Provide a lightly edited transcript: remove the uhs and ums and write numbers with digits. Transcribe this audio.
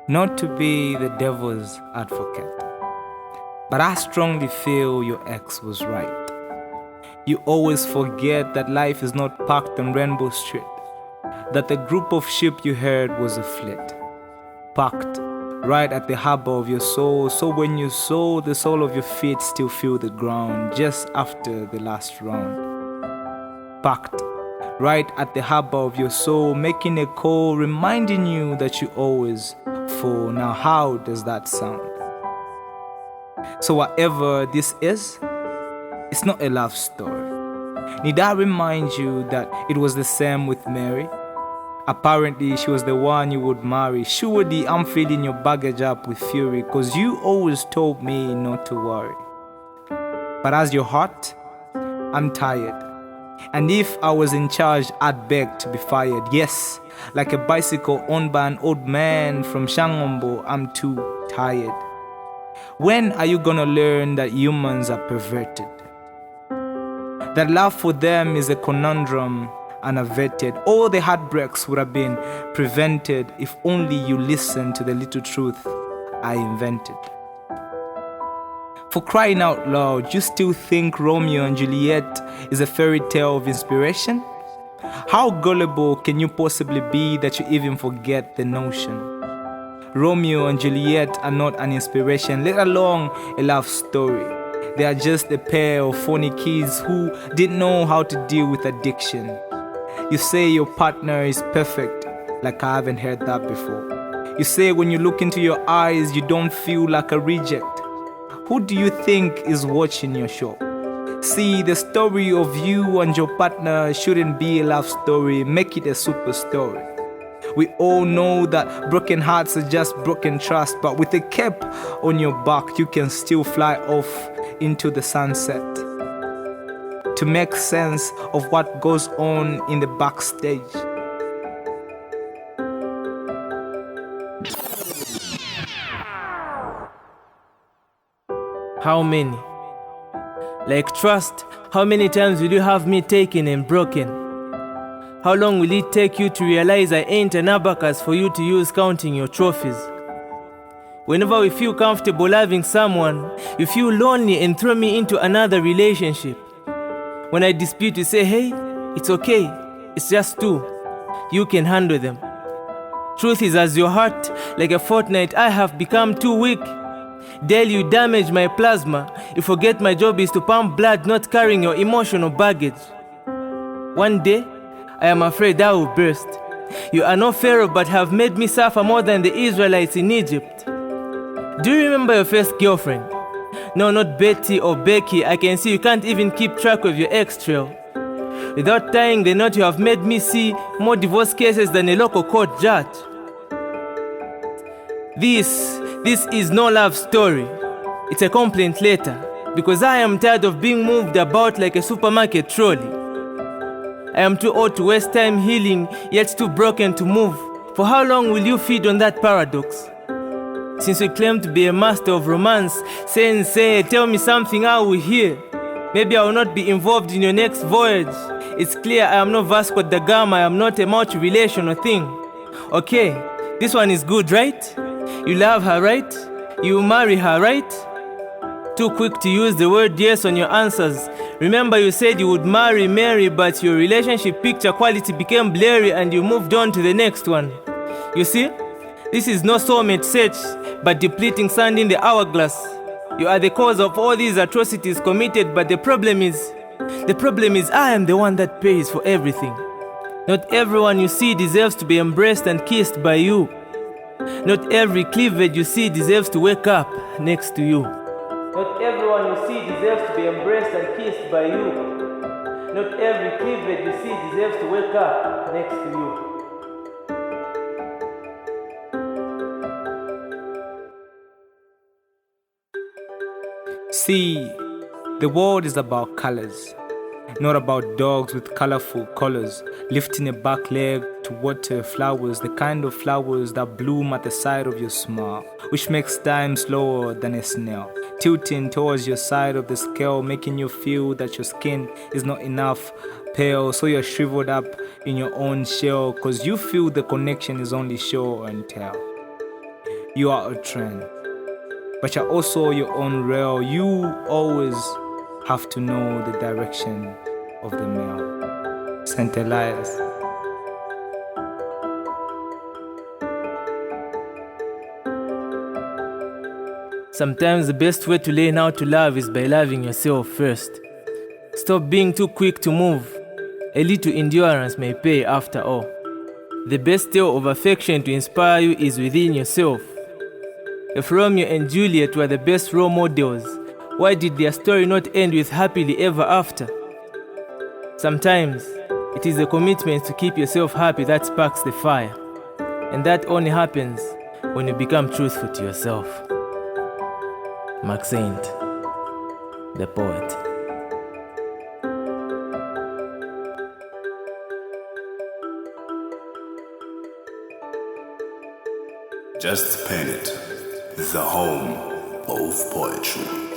Not to be the devil's advocate, but I strongly feel your ex was right. You always forget that life is not parked on Rainbow Street, that the group of sheep you heard was a fleet, parked right at the harbor of your soul, so when you sow, the sole of your feet still feel the ground just after the last round. Parked right at the harbor of your soul, making a call, reminding you that you always fall. Now how does that sound? So whatever this is, it's not a love story. Need I remind you that it was the same with Mary? Apparently she was the one you would marry. Surely I'm filling your baggage up with fury, cause you always told me not to worry. But as your heart, I'm tired. And if I was in charge, I'd beg to be fired. Yes, like a bicycle owned by an old man from Shangombo, I'm too tired. When are you gonna learn that humans are perverted? That love for them is a conundrum unaverted. All the heartbreaks would have been prevented if only you listened to the little truth I invented. For crying out loud, you still think Romeo and Juliet is a fairy tale of inspiration? How gullible can you possibly be that you even forget the notion? Romeo and Juliet are not an inspiration, let alone a love story. They are just a pair of phony kids who didn't know how to deal with addiction. You say your partner is perfect, like I haven't heard that before. You say when you look into your eyes, you don't feel like a reject. Who do you think is watching your show? See, the story of you and your partner shouldn't be a love story, make it a super story. We all know that broken hearts are just broken trust, but with a cape on your back, you can still fly off into the sunset to make sense of what goes on in the backstage. How many? Like trust, how many times will you have me taken and broken? How long will it take you to realize I ain't an abacus for you to use counting your trophies? Whenever we feel comfortable loving someone, you feel lonely and throw me into another relationship. When I dispute, you say, hey, it's okay, it's just two. You can handle them. Truth is, as your heart, like a fortnight, I have become too weak. Daily you damage my plasma. You forget my job is to pump blood, not carrying your emotional baggage. One day, I am afraid I will burst. You are no Pharaoh, but have made me suffer more than the Israelites in Egypt. Do you remember your first girlfriend? No, not Betty or Becky. I can see you can't even keep track of your ex trail. Without tying the knot, you have made me see more divorce cases than a local court judge. This is no love story. It's a complaint letter, because I am tired of being moved about like a supermarket trolley. I am too old to waste time healing, yet too broken to move. For how long will you feed on that paradox? Since we claim to be a master of romance, Sensei, tell me something I will hear. Maybe I will not be involved in your next voyage. It's clear I am not Vasco da Gama, I am not a multi-relational thing. Okay, this one is good, right? You love her, right? You marry her, right? Too quick to use the word yes on your answers. Remember you said you would marry Mary, but your relationship picture quality became blurry and you moved on to the next one. You see? This is no soulmate search, but depleting sand in the hourglass. You are the cause of all these atrocities committed, but the problem is I am the one that pays for everything. Not everyone you see deserves to be embraced and kissed by you. Not every cleavage you see deserves to wake up next to you. Not everyone you see deserves to be embraced and kissed by you. Not every cleavage you see deserves to wake up next to you. See, the world is about colors, not about dogs with colorful colors, lifting a back leg to water flowers, the kind of flowers that bloom at the side of your smile, which makes time slower than a snail, tilting towards your side of the scale, making you feel that your skin is not enough pale, so you're shriveled up in your own shell, cause you feel the connection is only show and tell. You are a trend, but you're also your own rail. You always have to know the direction of the mail. Saint Elias. Sometimes the best way to learn how to love is by loving yourself first. Stop being too quick to move. A little endurance may pay after all. The best tale of affection to inspire you is within yourself. If Romeo and Juliet were the best role models, why did their story not end with happily ever after? Sometimes, it is the commitment to keep yourself happy that sparks the fire. And that only happens when you become truthful to yourself. Mark Saint, the poet. Just Pen It, the home of poetry.